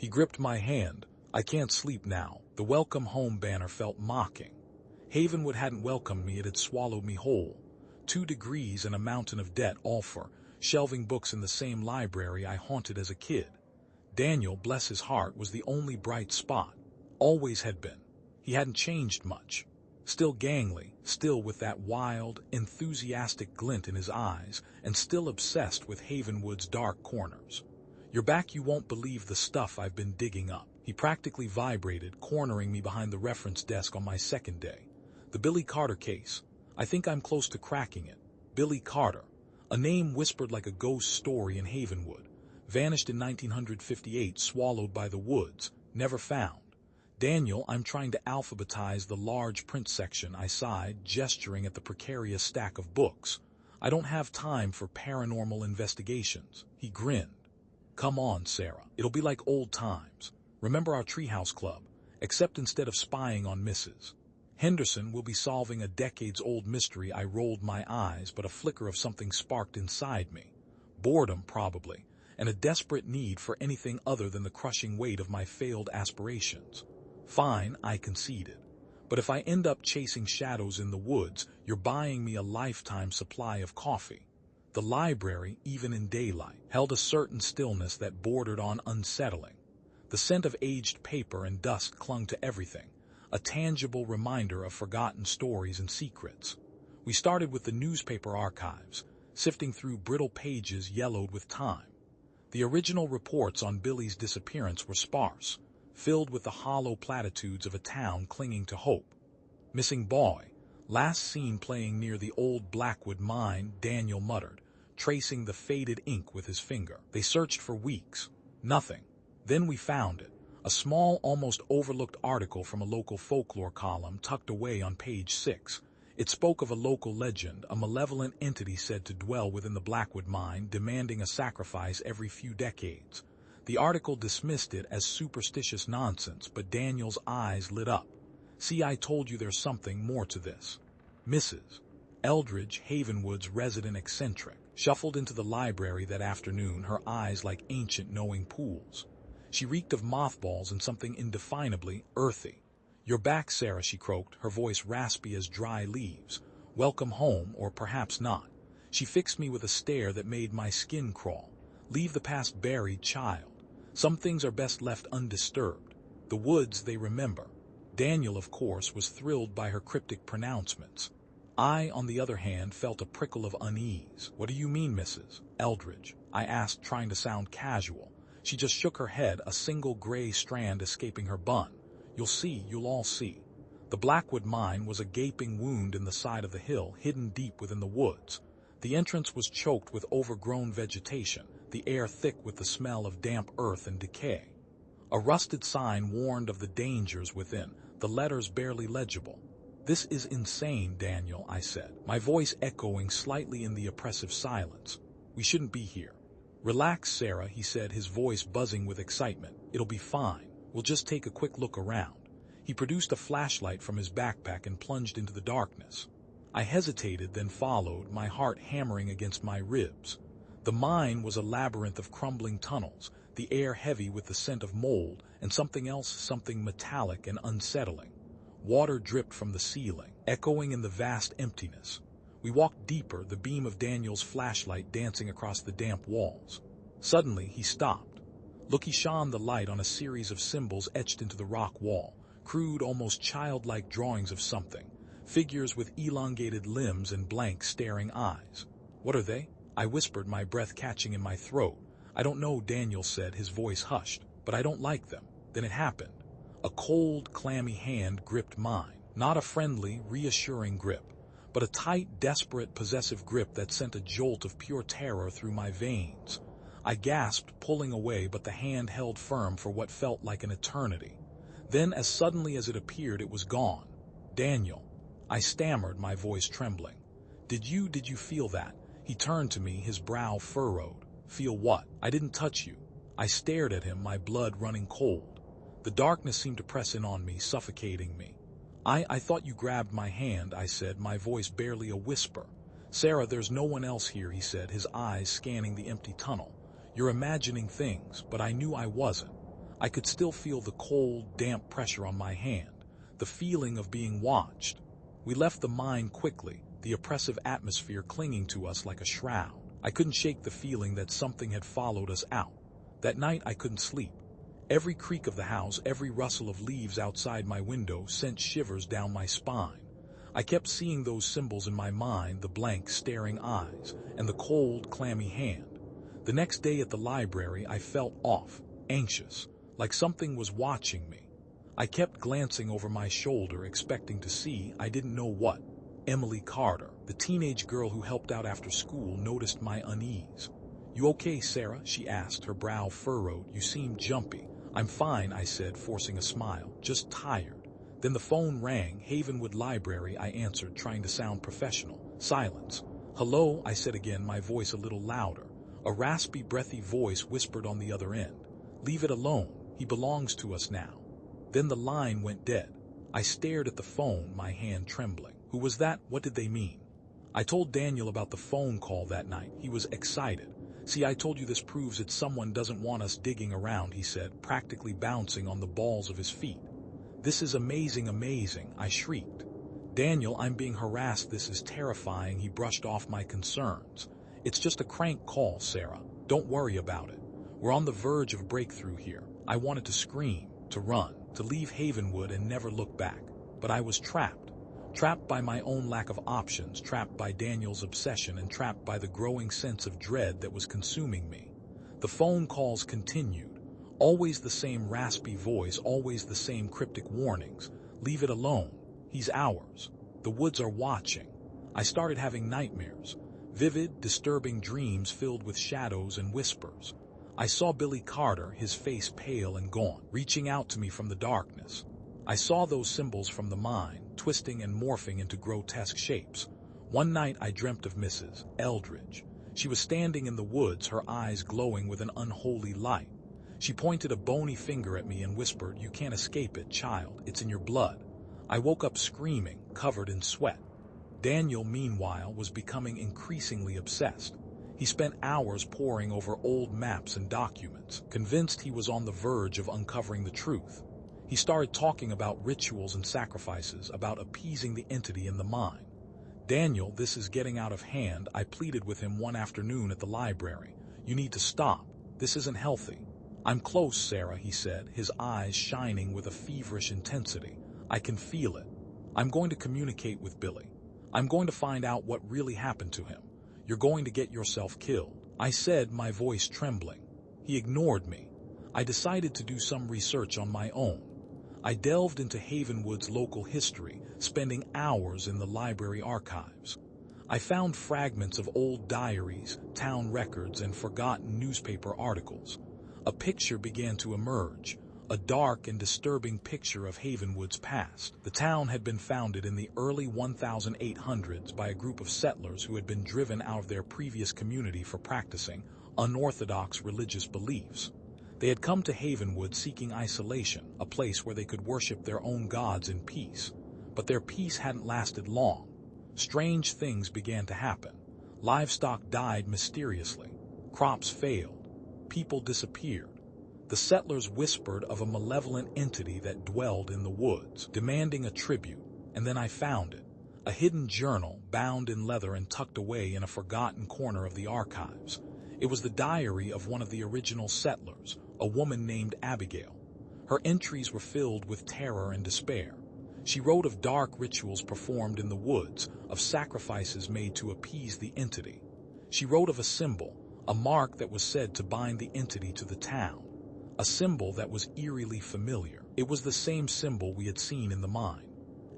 He gripped my hand. I can't sleep now. The welcome home banner felt mocking. Havenwood hadn't welcomed me, it had swallowed me whole. 2 degrees and a mountain of debt, all for shelving books in the same library I haunted as a kid. Daniel, bless his heart, was the only bright spot. Always had been. He hadn't changed much. Still gangly, still with that wild, enthusiastic glint in his eyes, and still obsessed with Havenwood's dark corners. "You're back, you won't believe the stuff I've been digging up." He practically vibrated, cornering me behind the reference desk on my second day. "The Billy Carter case. I think I'm close to cracking it. Billy Carter. A name whispered like a ghost story in Havenwood. Vanished in 1958, swallowed by the woods. Never found. Daniel, I'm trying to alphabetize the large print section," I sighed, gesturing at the precarious stack of books. "I don't have time for paranormal investigations." He grinned. "Come on, Sarah. It'll be like old times. Remember our treehouse club? Except instead of spying on Mrs. Henderson, we'll be solving a decades-old mystery." I rolled my eyes, but a flicker of something sparked inside me. Boredom, probably, and a desperate need for anything other than the crushing weight of my failed aspirations. "Fine," I conceded. "But if I end up chasing shadows in the woods, you're buying me a lifetime supply of coffee." The library, even in daylight, held a certain stillness that bordered on unsettling. The scent of aged paper and dust clung to everything, a tangible reminder of forgotten stories and secrets. We started with the newspaper archives, sifting through brittle pages yellowed with time. The original reports on Billy's disappearance were sparse, filled with the hollow platitudes of a town clinging to hope. "Missing boy. Last seen playing near the old Blackwood mine," Daniel muttered, tracing the faded ink with his finger. "They searched for weeks. Nothing. Then we found it. A small, almost overlooked article from a local folklore column tucked away on page 6. It spoke of a local legend, a malevolent entity said to dwell within the Blackwood mine, demanding a sacrifice every few decades. The article dismissed it as superstitious nonsense, but Daniel's eyes lit up. "See, I told you there's something more to this." Mrs. Eldridge, Havenwood's resident eccentric, shuffled into the library that afternoon, her eyes like ancient knowing pools. She reeked of mothballs and something indefinably earthy. "You're back, Sarah," she croaked, her voice raspy as dry leaves. "Welcome home, or perhaps not." She fixed me with a stare that made my skin crawl. "Leave the past buried, child. Some things are best left undisturbed. The woods, they remember." Daniel, of course, was thrilled by her cryptic pronouncements. I, on the other hand, felt a prickle of unease. "What do you mean, Mrs. Eldridge?" I asked, trying to sound casual. She just shook her head, a single gray strand escaping her bun. You'll all see. The Blackwood mine was a gaping wound in the side of the hill, hidden deep within the woods. The entrance was choked with overgrown vegetation, the air thick with the smell of damp earth and decay. A rusted sign warned of the dangers within, the letters barely legible. "This is insane, Daniel," I said, my voice echoing slightly in the oppressive silence. "We shouldn't be here." "Relax, Sarah," he said, his voice buzzing with excitement. "It'll be fine. We'll just take a quick look around." He produced a flashlight from his backpack and plunged into the darkness. I hesitated, then followed, my heart hammering against my ribs. The mine was a labyrinth of crumbling tunnels, the air heavy with the scent of mold, and something else, something metallic and unsettling. Water dripped from the ceiling, echoing in the vast emptiness. We walked deeper, the beam of Daniel's flashlight dancing across the damp walls. Suddenly, he stopped. Look, he shone the light on a series of symbols etched into the rock wall, crude, almost childlike drawings of something, figures with elongated limbs and blank, staring eyes. "What are they?" I whispered, my breath catching in my throat. "I don't know," Daniel said, his voice hushed, "but I don't like them." Then it happened. A cold, clammy hand gripped mine, not a friendly, reassuring grip, but a tight, desperate, possessive grip that sent a jolt of pure terror through my veins. I gasped, pulling away, but the hand held firm for what felt like an eternity. Then, as suddenly as it appeared, it was gone. "Daniel," I stammered, my voice trembling. Did you feel that?" He turned to me, his brow furrowed. "Feel what?" "I didn't touch you." I stared at him, my blood running cold. The darkness seemed to press in on me, suffocating me. I thought you grabbed my hand," I said, my voice barely a whisper. "Sarah, there's no one else here," he said, his eyes scanning the empty tunnel. "You're imagining things," but I knew I wasn't. I could still feel the cold, damp pressure on my hand, the feeling of being watched. We left the mine quickly, the oppressive atmosphere clinging to us like a shroud. I couldn't shake the feeling that something had followed us out. That night I couldn't sleep. Every creak of the house, every rustle of leaves outside my window sent shivers down my spine. I kept seeing those symbols in my mind, the blank, staring eyes, and the cold, clammy hand. The next day at the library I felt off, anxious, like something was watching me. I kept glancing over my shoulder, expecting to see I didn't know what. Emily Carter, the teenage girl who helped out after school, noticed my unease. "You okay, Sarah?" she asked, her brow furrowed. "You seem jumpy." "I'm fine," I said, forcing a smile. "Just tired." Then the phone rang. "Havenwood Library," I answered, trying to sound professional. Silence. "Hello," I said again, my voice a little louder. A raspy, breathy voice whispered on the other end. "Leave it alone. He belongs to us now." Then the line went dead. I stared at the phone, my hand trembling. Who was that? What did they mean? I told Daniel about the phone call that night. He was excited. "See, I told you this proves that someone doesn't want us digging around," he said, practically bouncing on the balls of his feet. "This is amazing, amazing," I shrieked. "Daniel, I'm being harassed. This is terrifying." He brushed off my concerns. "It's just a crank call, Sarah. Don't worry about it. We're on the verge of breakthrough here." I wanted to scream, to run, to leave Havenwood and never look back. But I was trapped. Trapped by my own lack of options, trapped by Daniel's obsession, and trapped by the growing sense of dread that was consuming me. The phone calls continued. Always the same raspy voice, always the same cryptic warnings. "Leave it alone. He's ours. The woods are watching." I started having nightmares. Vivid, disturbing dreams filled with shadows and whispers. I saw Billy Carter, his face pale and gaunt, reaching out to me from the darkness. I saw those symbols from the mine, twisting and morphing into grotesque shapes. One night I dreamt of Mrs. Eldridge. She was standing in the woods, her eyes glowing with an unholy light. She pointed a bony finger at me and whispered, "You can't escape it, child. It's in your blood." I woke up screaming, covered in sweat. Daniel, meanwhile, was becoming increasingly obsessed. He spent hours poring over old maps and documents, convinced he was on the verge of uncovering the truth. He started talking about rituals and sacrifices, about appeasing the entity in the mine. "Daniel, this is getting out of hand," I pleaded with him one afternoon at the library. "You need to stop. This isn't healthy." "I'm close, Sarah," he said, his eyes shining with a feverish intensity. "I can feel it. I'm going to communicate with Billy. I'm going to find out what really happened to him. You're going to get yourself killed," I said, my voice trembling. He ignored me. I decided to do some research on my own. I delved into Havenwood's local history, spending hours in the library archives. I found fragments of old diaries, town records, and forgotten newspaper articles. A picture began to emerge, a dark and disturbing picture of Havenwood's past. The town had been founded in the early 1800s by a group of settlers who had been driven out of their previous community for practicing unorthodox religious beliefs. They had come to Havenwood seeking isolation, a place where they could worship their own gods in peace. But their peace hadn't lasted long. Strange things began to happen. Livestock died mysteriously. Crops failed. People disappeared. The settlers whispered of a malevolent entity that dwelled in the woods, demanding a tribute, and then I found it. A hidden journal, bound in leather and tucked away in a forgotten corner of the archives. It was the diary of one of the original settlers, a woman named Abigail. Her entries were filled with terror and despair. She wrote of dark rituals performed in the woods, of sacrifices made to appease the entity. She wrote of a symbol, a mark that was said to bind the entity to the town. A symbol that was eerily familiar. It was the same symbol we had seen in the mine.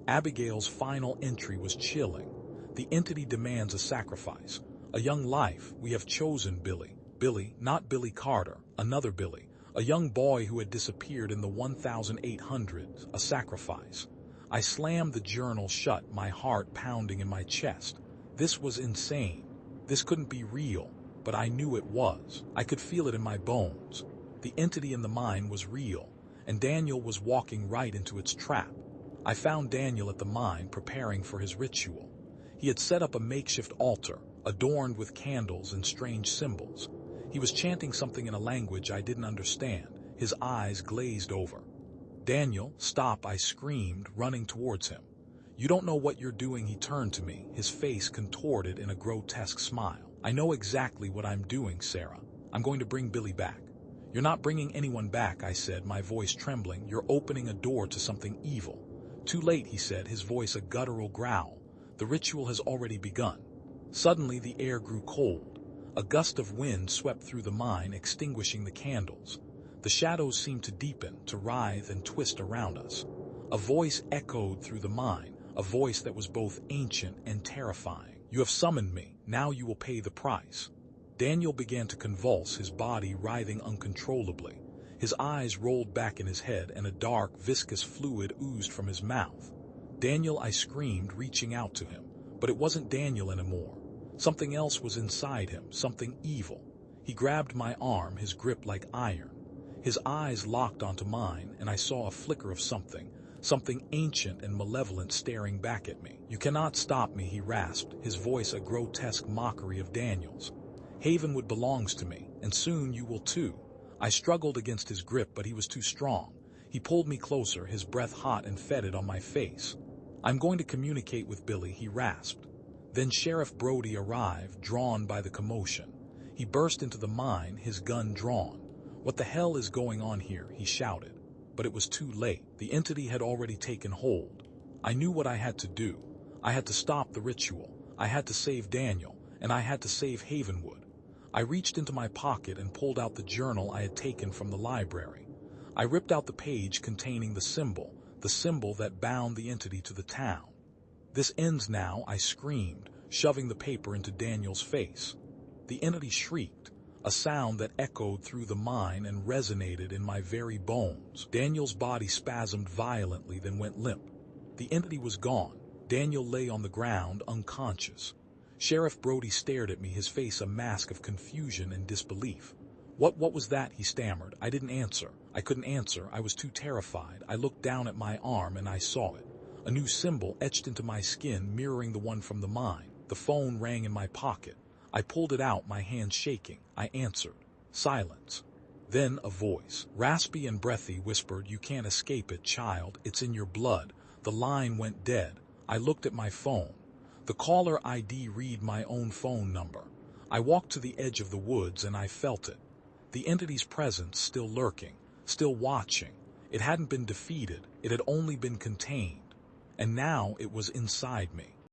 Abigail's final entry was chilling. The entity demands a sacrifice. "A young life. We have chosen Billy." Billy, not Billy Carter, another Billy. A young boy who had disappeared in the 1800s. A sacrifice. I slammed the journal shut, my heart pounding in my chest. This was insane. This couldn't be real, but I knew it was. I could feel it in my bones. The entity in the mine was real, and Daniel was walking right into its trap. I found Daniel at the mine preparing for his ritual. He had set up a makeshift altar, adorned with candles and strange symbols. He was chanting something in a language I didn't understand, his eyes glazed over. "Daniel, stop," I screamed, running towards him. "You don't know what you're doing." He turned to me, his face contorted in a grotesque smile. "I know exactly what I'm doing, Sarah. I'm going to bring Billy back." "You're not bringing anyone back," I said, my voice trembling. "You're opening a door to something evil." "Too late," he said, his voice a guttural growl. "The ritual has already begun." Suddenly the air grew cold. A gust of wind swept through the mine, extinguishing the candles. The shadows seemed to deepen, to writhe and twist around us. A voice echoed through the mine, a voice that was both ancient and terrifying. "You have summoned me. Now you will pay the price." Daniel began to convulse, his body writhing uncontrollably. His eyes rolled back in his head, and a dark, viscous fluid oozed from his mouth. "Daniel," I screamed, reaching out to him. But it wasn't Daniel anymore. Something else was inside him, something evil. He grabbed my arm, his grip like iron. His eyes locked onto mine, and I saw a flicker of something ancient and malevolent staring back at me. "You cannot stop me," he rasped, his voice a grotesque mockery of Daniel's. "Havenwood belongs to me, and soon you will too." I struggled against his grip, but he was too strong. He pulled me closer, his breath hot and fetid on my face. "I'm going to communicate with Billy," he rasped. Then Sheriff Brody arrived, drawn by the commotion. He burst into the mine, his gun drawn. "What the hell is going on here?" he shouted. But it was too late. The entity had already taken hold. I knew what I had to do. I had to stop the ritual. I had to save Daniel, and I had to save Havenwood. I reached into my pocket and pulled out the journal I had taken from the library. I ripped out the page containing the symbol that bound the entity to the town. "This ends now," I screamed, shoving the paper into Daniel's face. The entity shrieked, a sound that echoed through the mine and resonated in my very bones. Daniel's body spasmed violently, then went limp. The entity was gone. Daniel lay on the ground, unconscious. Sheriff Brody stared at me, his face a mask of confusion and disbelief. What was that?" he stammered. I didn't answer. I couldn't answer. I was too terrified. I looked down at my arm and I saw it. A new symbol etched into my skin, mirroring the one from the mine. The phone rang in my pocket. I pulled it out, my hand shaking. I answered. Silence. Then a voice, raspy and breathy, whispered, "You can't escape it, child. It's in your blood." The line went dead. I looked at my phone. The caller ID read my own phone number. I walked to the edge of the woods and I felt it. The entity's presence still lurking, still watching. It hadn't been defeated. It had only been contained. And now it was inside me.